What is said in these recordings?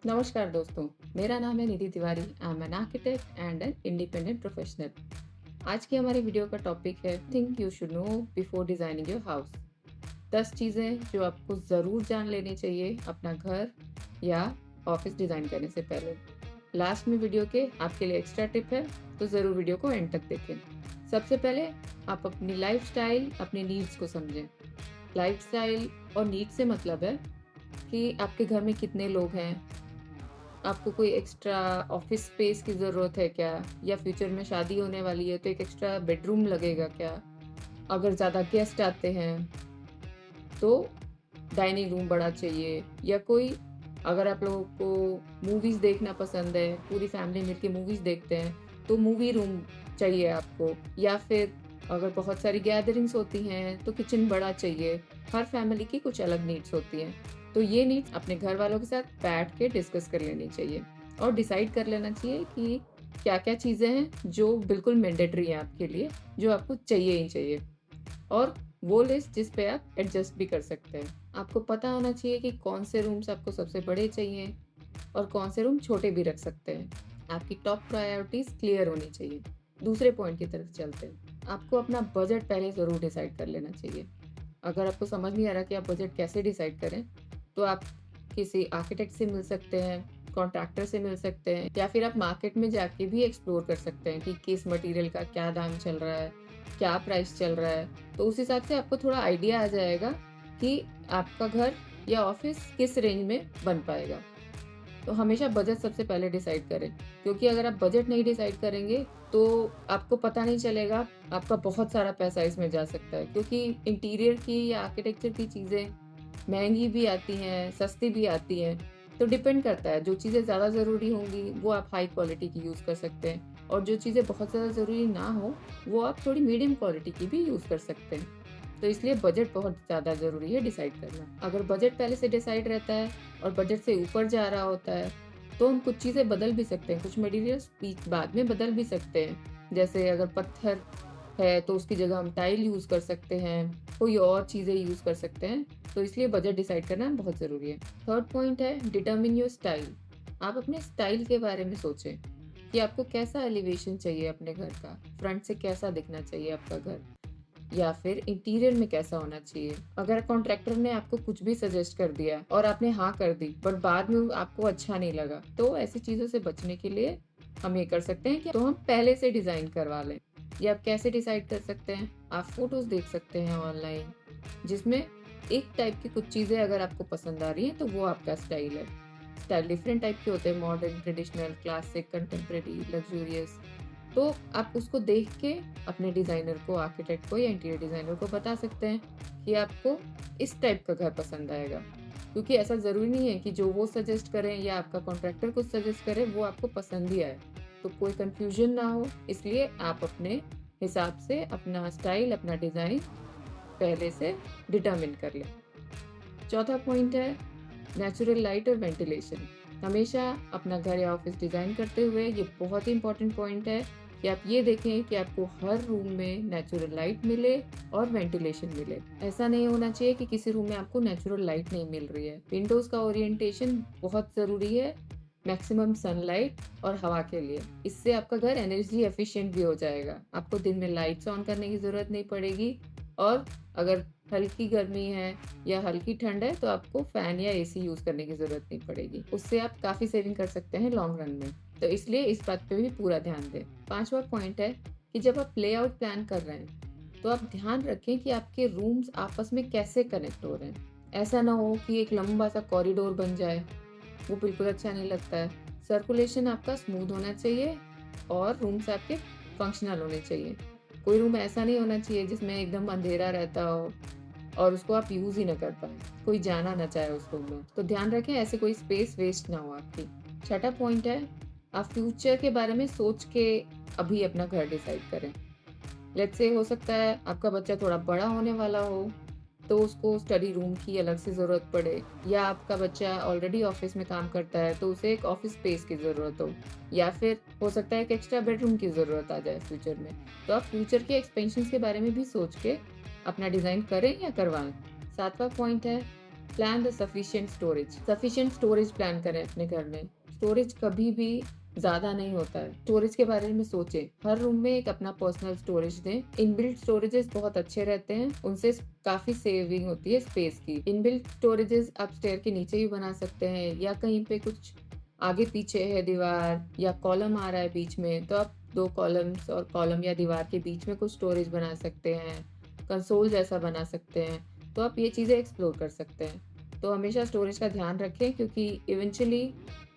नमस्कार दोस्तों, मेरा नाम है Nidhi Tiwari. I am an architect and an independent professional. आज की हमारी वीडियो का टॉपिक है think you should know before designing your house. 10 चीज़ें जो आपको ज़रूर जान लेनी चाहिए अपना घर या ऑफिस डिज़ाइन करने से पहले। लास्ट में वीडियो के आपके लिए एक्स्ट्रा टिप है, तो ज़रूर वीडियो को एंड तक देखें। सबसे पहले आप अपनी लाइफस्टाइल, अपनी नीड्स को समझें। लाइफस्टाइल और नीड्स से मतलब है कि आपके घर में कितने लोग हैं, आपको कोई एक्स्ट्रा ऑफिस स्पेस की ज़रूरत है क्या? या फ्यूचर में शादी होने वाली है तो एक एक्स्ट्रा बेडरूम लगेगा क्या? अगर ज़्यादा गेस्ट आते हैं तो डाइनिंग रूम बड़ा चाहिए, या कोई अगर आप लोगों को मूवीज़ देखना पसंद है, पूरी फैमिली मिलके मूवीज़ देखते हैं, तो मूवी रूम चाहिए आपको, या फिर अगर बहुत सारी गैदरिंग्स होती हैं तो किचन बड़ा चाहिए। हर फैमिली की कुछ अलग नीड्स होती हैं। तो ये नीड्स अपने घर वालों के साथ बैठ के डिस्कस कर लेनी चाहिए और डिसाइड कर लेना चाहिए कि क्या-क्या चीज़ें हैं जो बिल्कुल मैंडेटरी हैं आपके लिए, जो आपको चाहिए ही चाहिए। और वो लिस्ट जिस पे आप एडजस्ट भी कर सकते हैं। आपको पता होना चाहिए कि कौन से रूम्स आपको सबसे बड़े चाहिए और कौन से रूम छोटे भी रख सकते हैं। आपकी टॉप प्रायोरिटीज़ क्लियर होनी चाहिए। दूसरे पॉइंट की तरफ चलते हैं। आपको अपना बजट पहले ज़रूर डिसाइड कर लेना चाहिए। अगर आपको समझ नहीं आ रहा कि आप बजट कैसे डिसाइड करें, तो आप किसी आर्किटेक्ट से मिल सकते हैं, कॉन्ट्रैक्टर से मिल सकते हैं, या फिर आप मार्केट में जाके भी एक्सप्लोर कर सकते हैं कि किस मटेरियल का क्या दाम चल रहा है, क्या प्राइस चल रहा है। तो उस हिसाब से आपको थोड़ा आइडिया आ जाएगा कि आपका घर या ऑफिस किस रेंज में बन पाएगा। तो हमेशा बजट सबसे पहले डिसाइड करें, क्योंकि अगर आप बजट नहीं डिसाइड करेंगे तो आपको पता नहीं चलेगा, आपका बहुत सारा पैसा इसमें जा सकता है, क्योंकि इंटीरियर की या आर्किटेक्चर की चीज़ें महँगी भी आती हैं, सस्ती भी आती हैं। तो डिपेंड करता है, जो चीज़ें ज़्यादा ज़रूरी होंगी वो आप हाई क्वालिटी की यूज़ कर सकते हैं, और जो चीज़ें बहुत ज़्यादा ज़रूरी ना हो वो आप थोड़ी मीडियम क्वालिटी की भी यूज़ कर सकते हैं। तो इसलिए बजट बहुत ज़्यादा ज़रूरी है डिसाइड करना। अगर बजट पहले से डिसाइड रहता है और बजट से ऊपर जा रहा होता है, तो हम कुछ चीज़ें बदल भी सकते हैं, कुछ मटेरियल्स बीच बाद में बदल भी सकते हैं। जैसे अगर पत्थर है तो उसकी जगह हम टाइल यूज़ कर सकते हैं, कोई और चीज़ें यूज़ कर सकते हैं। तो इसलिए बजट डिसाइड करना बहुत ज़रूरी है। थर्ड पॉइंट है डिटरमिन योर स्टाइल। आप अपने स्टाइल के बारे में सोचें कि आपको कैसा एलिवेशन चाहिए अपने घर का, फ्रंट से कैसा दिखना चाहिए आपका घर, या फिर इंटीरियर में कैसा होना चाहिए। अगर कॉन्ट्रैक्टर ने आपको कुछ भी सजेस्ट कर दिया और आपने हाँ कर दी बट बाद में आपको अच्छा नहीं लगा, तो ऐसी चीज़ों से बचने के लिए हम ये कर सकते हैं कि तो हम पहले से डिज़ाइन करवा लें। ये आप कैसे डिसाइड कर सकते हैं? आप फ़ोटोज़ देख सकते हैं ऑनलाइन, जिसमें एक टाइप की कुछ चीज़ें अगर आपको पसंद आ रही हैं तो वो आपका स्टाइल है। स्टाइल डिफरेंट टाइप के होते हैं, modern, traditional, classic, contemporary, luxurious. तो आप उसको देख के अपने डिज़ाइनर को, आर्किटेक्ट को या इंटीरियर डिज़ाइनर को बता सकते हैं कि आपको इस टाइप का घर पसंद आएगा। क्योंकि ऐसा ज़रूरी नहीं है कि जो वो सजेस्ट करें या आपका कॉन्ट्रैक्टर कुछ सजेस्ट करे वो आपको पसंद ही आए। तो कोई कन्फ्यूज़न ना हो, इसलिए आप अपने हिसाब से अपना स्टाइल, अपना डिज़ाइन पहले से डिटरमिन कर लें। चौथा पॉइंट है नेचुरल लाइट और वेंटिलेशन। हमेशा अपना घर या ऑफिस डिज़ाइन करते हुए ये बहुत ही इम्पोर्टेंट पॉइंट है कि आप ये देखें कि आपको हर रूम में नेचुरल लाइट मिले और वेंटिलेशन मिले। ऐसा नहीं होना चाहिए कि किसी रूम में आपको नेचुरल लाइट नहीं मिल रही है। विंडोज़ का ओरिएंटेशन बहुत ज़रूरी है मैक्सिमम सनलाइट और हवा के लिए। इससे आपका घर एनर्जी एफिशिएंट भी हो जाएगा। आपको दिन में लाइट्स ऑन करने की ज़रूरत नहीं पड़ेगी, और अगर हल्की गर्मी है या हल्की ठंड है तो आपको फैन या एसी यूज़ करने की ज़रूरत नहीं पड़ेगी। उससे आप काफ़ी सेविंग कर सकते हैं लॉन्ग रन में। तो इसलिए इस बात पे भी पूरा ध्यान दें। पाँचवा पॉइंट है कि जब आप लेआउट प्लान कर रहे हैं, तो आप ध्यान रखें कि आपके रूम्स आपस में कैसे कनेक्ट हो रहे हैं। ऐसा ना हो कि एक लंबा-सा कॉरिडोर बन जाए, वो बिल्कुल अच्छा नहीं लगता है। सर्कुलेशन आपका स्मूथ होना चाहिए और रूम्स आपके फंक्शनल होने चाहिए। कोई रूम ऐसा नहीं होना चाहिए जिसमें एकदम अंधेरा रहता हो और उसको आप यूज़ ही ना कर पाएँ, कोई जाना ना चाहे उस रूम में। तो ध्यान रखें ऐसे कोई स्पेस वेस्ट ना हो आपकी। छठा पॉइंट है, आप फ्यूचर के बारे में सोच के अभी अपना घर डिसाइड करें। लेट्स से हो सकता है आपका बच्चा थोड़ा बड़ा होने वाला हो, तो उसको स्टडी रूम की अलग से ज़रूरत पड़े, या आपका बच्चा ऑलरेडी ऑफ़िस में काम करता है तो उसे एक ऑफ़िस स्पेस की ज़रूरत हो, या फिर हो सकता है एक एक्स्ट्रा बेडरूम की ज़रूरत आ जाए फ्यूचर में। तो आप फ्यूचर के एक्सपेंशंस के बारे में भी सोच के अपना डिज़ाइन करें या करवाएँ। सातवां पॉइंट है plan the sufficient storage plan करें अपने घर में। स्टोरेज कभी भी ज़्यादा नहीं होता है। स्टोरेज के बारे में सोचें। हर रूम में एक अपना पर्सनल स्टोरेज दें। इनबिल्ट स्टोरेजेस बहुत अच्छे रहते हैं, उनसे काफ़ी सेविंग होती है स्पेस की। इनबिल्ट स्टोरेजेस आप स्टेयर के नीचे भी बना सकते हैं, या कहीं पे कुछ आगे पीछे है दीवार या कॉलम आ रहा है बीच में, तो आप 2 कॉलम्स और कॉलम या दीवार के बीच में कुछ स्टोरेज बना सकते हैं। कंसोल जैसा बना सकते हैं। तो आप ये चीज़ें एक्सप्लोर कर सकते हैं। तो हमेशा स्टोरेज का ध्यान रखें, क्योंकि इवेंचुअली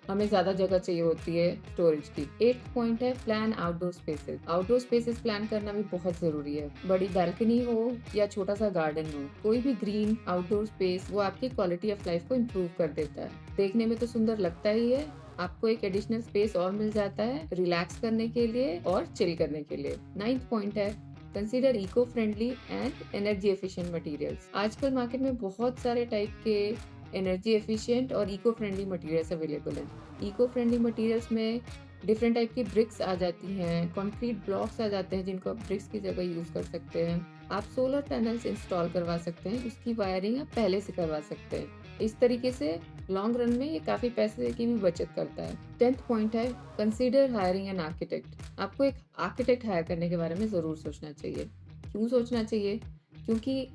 हमें ज़्यादा जगह चाहिए होती है स्टोरेज की। 8th पॉइंट है plan outdoor spaces. Outdoor spaces plan करना भी बहुत ज़रूरी है। बड़ी बालकनी हो या छोटा सा गार्डन हो, कोई भी ग्रीन आउटडोर स्पेस वो आपकी क्वालिटी ऑफ लाइफ को इम्प्रूव कर देता है। देखने में तो सुंदर लगता ही है, आपको एक एडिशनल स्पेस और मिल जाता है रिलैक्स करने के लिए और चिल करने के लिए। 9th पॉइंट है consider eco friendly and energy efficient materials. आजकल मार्केट में बहुत सारे टाइप के एनर्जी एफिशिएंट और इको फ्रेंडली मटेरियल्स अवेलेबल हैं। इको फ्रेंडली मटेरियल्स में डिफरेंट टाइप की ब्रिक्स आ जाती हैं, कंक्रीट ब्लॉक्स आ जाते हैं जिनको आप ब्रिक्स की जगह यूज़ कर सकते हैं। आप सोलर पैनल्स इंस्टॉल करवा सकते हैं, उसकी वायरिंग आप पहले से करवा सकते हैं। इस तरीके से लॉन्ग रन में ये काफ़ी पैसे की भी बचत करता है। 10th पॉइंट है कंसीडर हायरिंग एन आर्किटेक्ट। आपको एक आर्किटेक्ट हायर करने के बारे में ज़रूर सोचना चाहिए। क्यों सोचना चाहिए? क्योंकि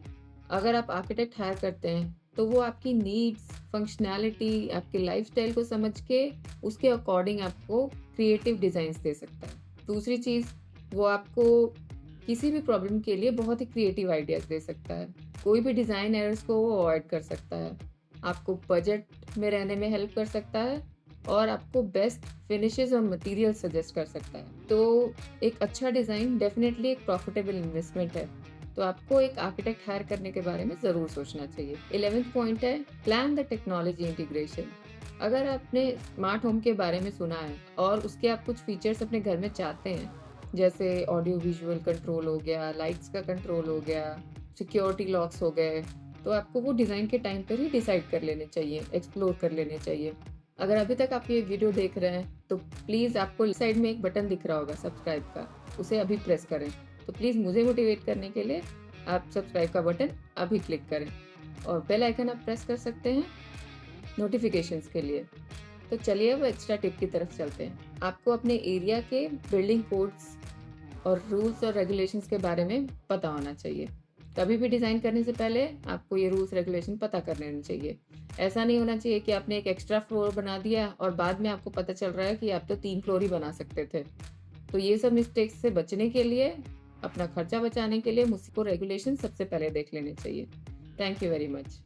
अगर आप आर्किटेक्ट हायर करते हैं तो वो आपकी नीड्स, फंक्शनैलिटी, आपके लाइफ़स्टाइल को समझ के उसके अकॉर्डिंग आपको क्रिएटिव डिज़ाइंस दे सकता है। दूसरी चीज़, वो आपको किसी भी प्रॉब्लम के लिए बहुत ही क्रिएटिव आइडियाज़ दे सकता है। कोई भी डिज़ाइन एरर्स को वो अवॉइड कर सकता है। आपको बजट में रहने में हेल्प कर सकता है और आपको बेस्ट फिनिशेज़ और मटीरियल सजेस्ट कर सकता है। तो एक अच्छा डिज़ाइन डेफ़िनेटली एक प्रॉफ़िटेबल इन्वेस्टमेंट है। तो आपको एक आर्किटेक्ट हायर करने के बारे में ज़रूर सोचना चाहिए। 11th पॉइंट है प्लान द टेक्नोलॉजी इंटीग्रेशन। अगर आपने स्मार्ट होम के बारे में सुना है और उसके आप कुछ फीचर्स अपने घर में चाहते हैं, जैसे ऑडियो विजुअल कंट्रोल हो गया, लाइट्स का कंट्रोल हो गया, सिक्योरिटी लॉक्स हो गए, तो आपको वो डिज़ाइन के टाइम पर ही डिसाइड कर लेने चाहिए, एक्सप्लोर कर लेने चाहिए। अगर अभी तक आप ये वीडियो देख रहे हैं तो प्लीज़ आपको साइड में एक बटन दिख रहा होगा सब्सक्राइब का, उसे अभी प्रेस करें। तो प्लीज़ मुझे मोटिवेट करने के लिए आप सब्सक्राइब का बटन अभी क्लिक करें और बेल आइकन आप प्रेस कर सकते हैं नोटिफिकेशंस के लिए। तो चलिए अब एक्स्ट्रा टिप की तरफ चलते हैं। आपको अपने एरिया के बिल्डिंग कोड्स और रूल्स और रेगुलेशंस के बारे में पता होना चाहिए। कभी भी डिज़ाइन करने से पहले आपको ये रूल्स रेगुलेशन पता कर लेने चाहिए। ऐसा नहीं होना चाहिए कि आपने एक एक्स्ट्रा फ्लोर बना दिया और बाद में आपको पता चल रहा है कि आप तो 3 फ्लोर ही बना सकते थे। तो ये सब मिस्टेक्स से बचने के लिए, अपना खर्चा बचाने के लिए मुझको रेगुलेशन सबसे पहले देख लेने चाहिए। Thank you very much.